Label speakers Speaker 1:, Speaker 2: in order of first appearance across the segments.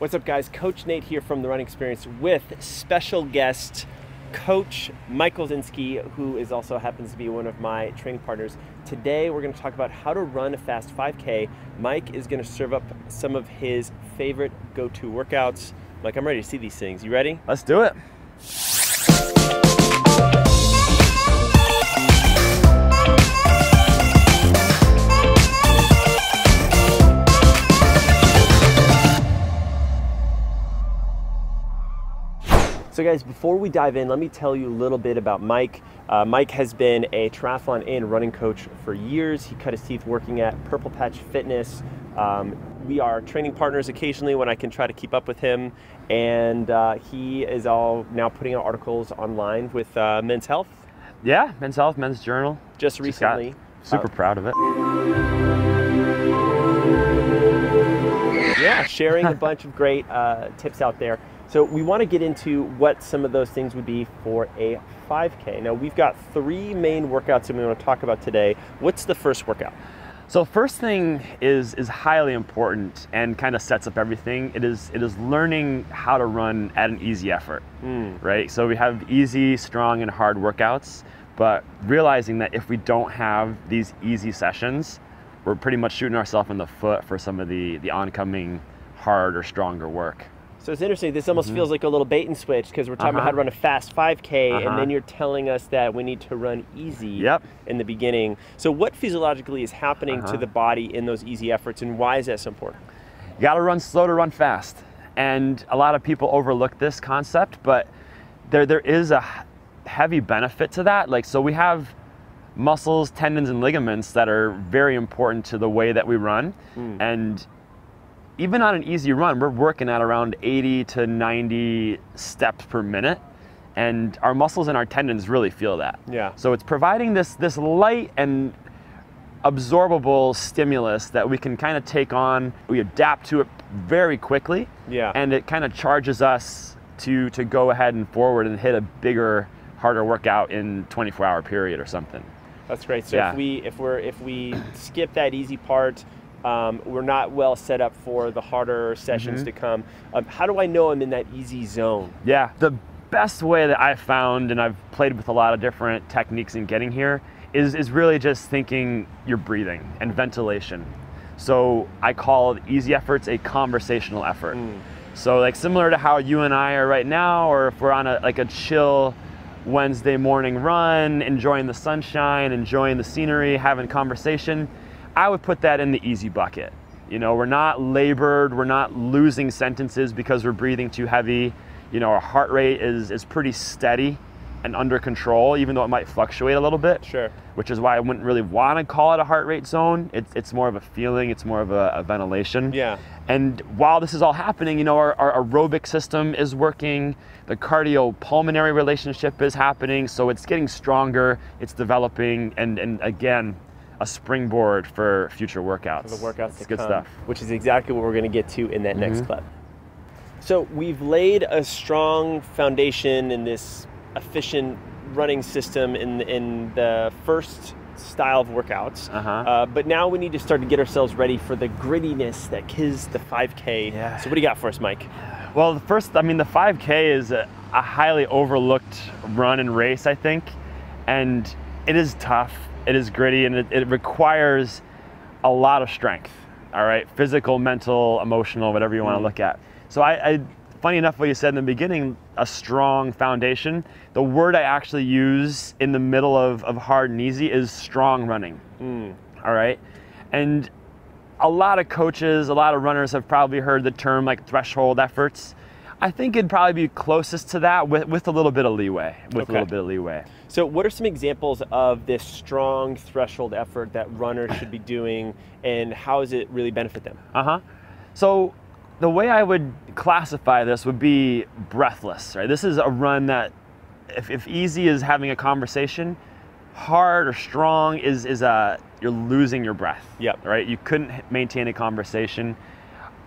Speaker 1: What's up, guys? Coach Nate here from The Running Experience with special guest Coach Mike Olszynski, who is also happens to be one of my training partners. Today we're going to talk about how to run a fast 5K. Mike is going to serve up some of his favorite go-to workouts. Mike, I'm ready to see these things. You ready?
Speaker 2: Let's do it.
Speaker 1: So guys, before we dive in, let me tell you a little bit about Mike. Mike has been a triathlon and running coach for years. He cut his teeth working at Purple Patch Fitness. We are training partners occasionally when I can try to keep up with him. And he is all now putting out articles online with Men's Health.
Speaker 2: Yeah, Men's Health, Men's Journal.
Speaker 1: Just recently.
Speaker 2: Super proud of it.
Speaker 1: Yeah, sharing a bunch of great tips out there. So we want to get into what some of those things would be for a 5K. Now we've got three main workouts that we want to talk about today. What's the first workout?
Speaker 2: So first thing is highly important and kind of sets up everything. It is learning how to run at an easy effort, right? So we have easy, strong, and hard workouts, but realizing that if we don't have these easy sessions, we're pretty much shooting ourselves in the foot for some of the oncoming hard or stronger work.
Speaker 1: So it's interesting, this almost feels like a little bait and switch because we're talking about how to run a fast 5K and then you're telling us that we need to run easy in the beginning. So what physiologically is happening to the body in those easy efforts, and why is that so important?
Speaker 2: You gotta run slow to run fast. And a lot of people overlook this concept, but there is a heavy benefit to that. Like, so we have muscles, tendons, and ligaments that are very important to the way that we run. And even on an easy run, we're working at around 80 to 90 steps per minute, and our muscles and our tendons really feel that.
Speaker 1: Yeah.
Speaker 2: So it's providing this light and absorbable stimulus that we can kind of take on. We adapt to it very quickly, and it kind of charges us to go ahead and forward and hit a bigger, harder workout in 24-hour period or something.
Speaker 1: That's great. So if we skip that easy part, we're not well set up for the harder sessions to come. How do I know I'm in that easy zone?
Speaker 2: Yeah, the best way that I've found, and I've played with a lot of different techniques in getting here, is really just thinking your breathing and ventilation. So I call easy efforts a conversational effort. So like similar to how you and I are right now, or if we're on a chill Wednesday morning run, enjoying the sunshine, enjoying the scenery, having conversation, I would put that in the easy bucket. You know, we're not labored, we're not losing sentences because we're breathing too heavy. You know, our heart rate is pretty steady and under control, even though it might fluctuate a little bit.
Speaker 1: Sure.
Speaker 2: Which is why I wouldn't really want to call it a heart rate zone. It's more of a feeling, it's more of a ventilation.
Speaker 1: Yeah.
Speaker 2: And while this is all happening, you know, our aerobic system is working, the cardiopulmonary relationship is happening, so it's getting stronger, it's developing, and again, a springboard for future workouts.
Speaker 1: For the workouts
Speaker 2: it's
Speaker 1: to
Speaker 2: good
Speaker 1: come,
Speaker 2: stuff.
Speaker 1: which is exactly what we're going to get to in that next clip. So we've laid a strong foundation in this efficient running system in the first style of workouts, but now we need to start to get ourselves ready for the grittiness that is the 5K. So what do you got for us, Mike?
Speaker 2: Well, the 5K is a highly overlooked run and race, I think, and it is tough. It is gritty, and it requires a lot of strength, all right? Physical, mental, emotional, whatever you want to look at. So funny enough, what you said in the beginning, a strong foundation. The word I actually use in the middle of hard and easy is strong running, all right? And a lot of coaches, a lot of runners have probably heard the term like threshold efforts. I think it'd probably be closest to that with a little bit of leeway,
Speaker 1: So what are some examples of this strong threshold effort that runners should be doing, and how does it really benefit them?
Speaker 2: So the way I would classify this would be breathless, right? This is a run that, if easy is having a conversation, hard or strong is you're losing your breath. Right? You couldn't maintain a conversation.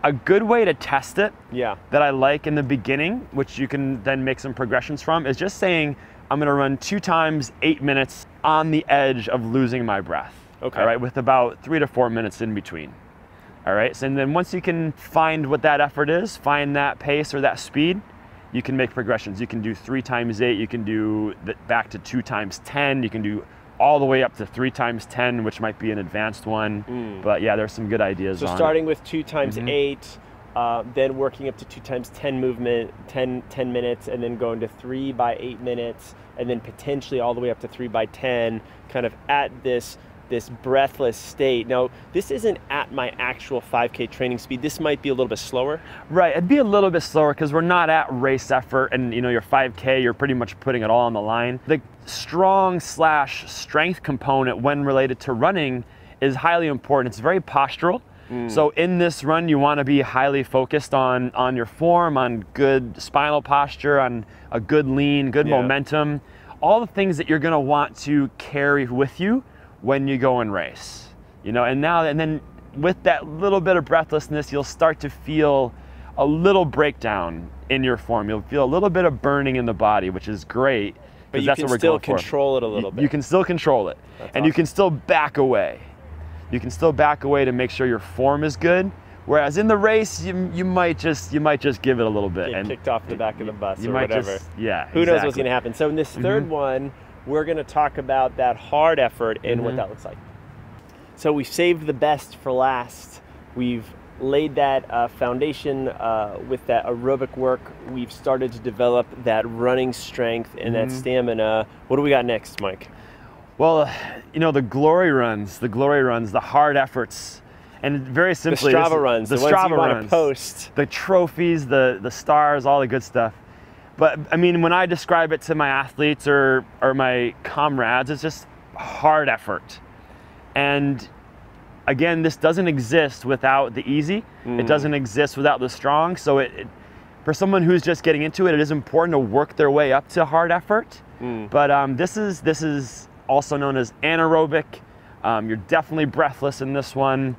Speaker 2: A good way to test it that I like in the beginning, which you can then make some progressions from, is just saying, I'm gonna run 2 times 8 minutes on the edge of losing my breath. All right, with about 3 to 4 minutes in between. All right, so and then once you can find what that effort is, find that pace or that speed, you can make progressions. You can do 3 times 8, you can do back to 2 times 10, you can do all the way up to 3 times 10, which might be an advanced one. But yeah, there's some good ideas
Speaker 1: so
Speaker 2: on
Speaker 1: starting
Speaker 2: it.
Speaker 1: with 2 times 8, then working up to 2 times 10 movement, 10 minutes, and then going to 3 by 8 minutes, and then potentially all the way up to 3 by 10, kind of at this breathless state. Now, this isn't at my actual 5K training speed. This might be a little bit slower.
Speaker 2: Right, it'd be a little bit slower because we're not at race effort, and your 5K, you're pretty much putting it all on the line. The strong/strength component when related to running is highly important. It's very postural. So in this run, you want to be highly focused on your form, on good spinal posture, on a good lean, good momentum, all the things that you're going to want to carry with you when you go and race. And then with that little bit of breathlessness, you'll start to feel a little breakdown in your form. You'll feel a little bit of burning in the body, which is great.
Speaker 1: But you can still control it a little bit.
Speaker 2: You can still control it.
Speaker 1: That's
Speaker 2: and
Speaker 1: awesome.
Speaker 2: You can still back away. You can still back away to make sure your form is good. Whereas in the race, you might just give it a little bit.
Speaker 1: Get kicked off the back of the bus or
Speaker 2: might
Speaker 1: whatever.
Speaker 2: Who
Speaker 1: knows what's going to happen. So in this third one, we're going to talk about that hard effort and what that looks like. So we saved the best for last. We've laid that foundation with that aerobic work. We've started to develop that running strength and that stamina. What do we got next, Mike?
Speaker 2: Well, the glory runs, the hard efforts, and very simply,
Speaker 1: the Strava runs, the ones you want to post,
Speaker 2: the trophies, the stars, all the good stuff. But I mean, when I describe it to my athletes or my comrades, it's just hard effort. And again, this doesn't exist without the easy. It doesn't exist without the strong. So for someone who's just getting into it, it is important to work their way up to hard effort. But this is also known as anaerobic. You're definitely breathless in this one,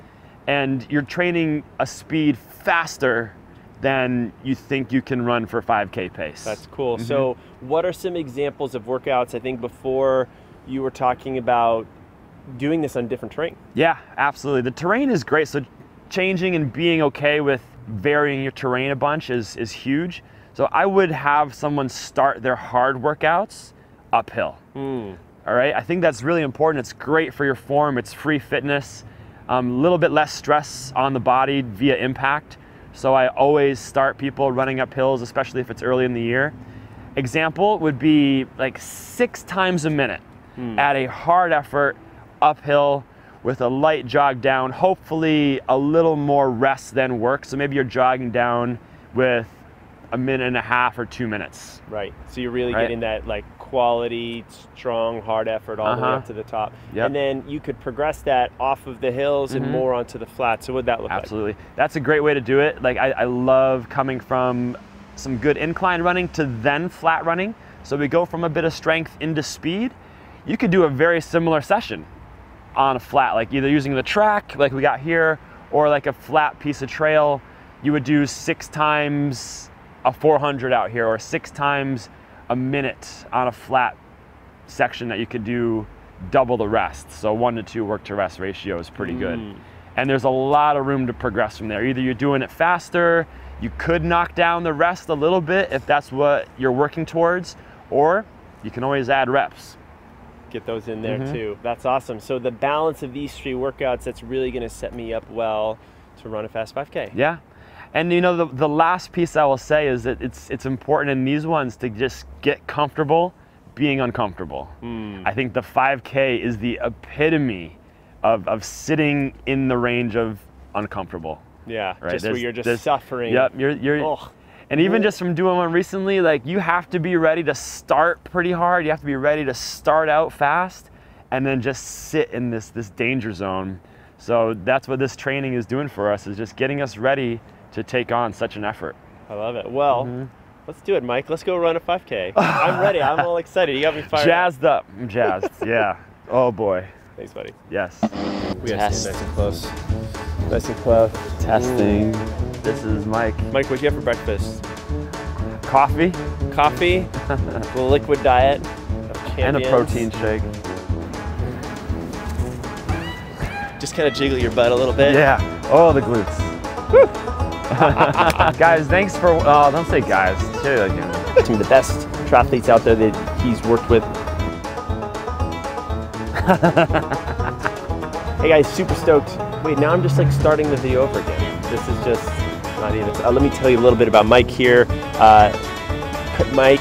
Speaker 2: and you're training a speed faster than you think you can run for 5K pace.
Speaker 1: That's cool. So what are some examples of workouts? I think before you were talking about doing this on different terrain.
Speaker 2: Yeah, absolutely. The terrain is great. So changing and being okay with varying your terrain a bunch is huge. So I would have someone start their hard workouts uphill. All right, I think that's really important. It's great for your form. It's free fitness, a little bit less stress on the body via impact. So I always start people running up hills, especially if it's early in the year. Example would be like 6 times a minute at a hard effort uphill with a light jog down, hopefully a little more rest than work. So maybe you're jogging down with 1.5 minutes or 2 minutes.
Speaker 1: Right, so you're really getting that like quality, strong, hard effort all the way up to the top. And then you could progress that off of the hills and more onto the flat. So what would that look like?
Speaker 2: Absolutely. That's a great way to do it. Like I love coming from some good incline running to then flat running. So we go from a bit of strength into speed. You could do a very similar session on a flat, like either using the track like we got here or like a flat piece of trail. You would do 6 times a 400 out here, or 6 times a minute on a flat section that you could do double the rest. So 1 to 2 work to rest ratio is pretty good. And there's a lot of room to progress from there. Either you're doing it faster, you could knock down the rest a little bit if that's what you're working towards, or you can always add reps.
Speaker 1: Get those in there too. That's awesome. So the balance of these 3 workouts, that's really going to set me up well to run a fast 5K.
Speaker 2: Yeah. And the last piece I will say is that it's important in these ones to just get comfortable being uncomfortable. I think the 5K is the epitome of sitting in the range of uncomfortable.
Speaker 1: Yeah, right? Where you're just suffering.
Speaker 2: Yep, and even just from doing one recently, like you have to be ready to start pretty hard. You have to be ready to start out fast and then just sit in this danger zone. So that's what this training is doing for us, is just getting us ready to take on such an effort.
Speaker 1: I love it. Well, let's do it, Mike. Let's go run a 5K. I'm ready. I'm all excited. You got me fired
Speaker 2: Jazzed up. I'm jazzed. Yeah. Oh boy.
Speaker 1: Thanks, buddy.
Speaker 2: Yes.
Speaker 1: We gotta stand nice and close. Nice and close.
Speaker 2: Testing. This is Mike.
Speaker 1: Mike, what'd you have for breakfast?
Speaker 2: Coffee.
Speaker 1: Coffee. A liquid diet.
Speaker 2: And a protein shake.
Speaker 1: Just kind of jiggle your butt a little bit.
Speaker 2: Yeah. Oh, the glutes. Guys, thanks for, don't say guys. Say that again.
Speaker 1: Some of the best triathletes out there that he's worked with. Hey guys, super stoked. Wait, now I'm just like starting the video over again. This is just not even, let me tell you a little bit about Mike here. Mike.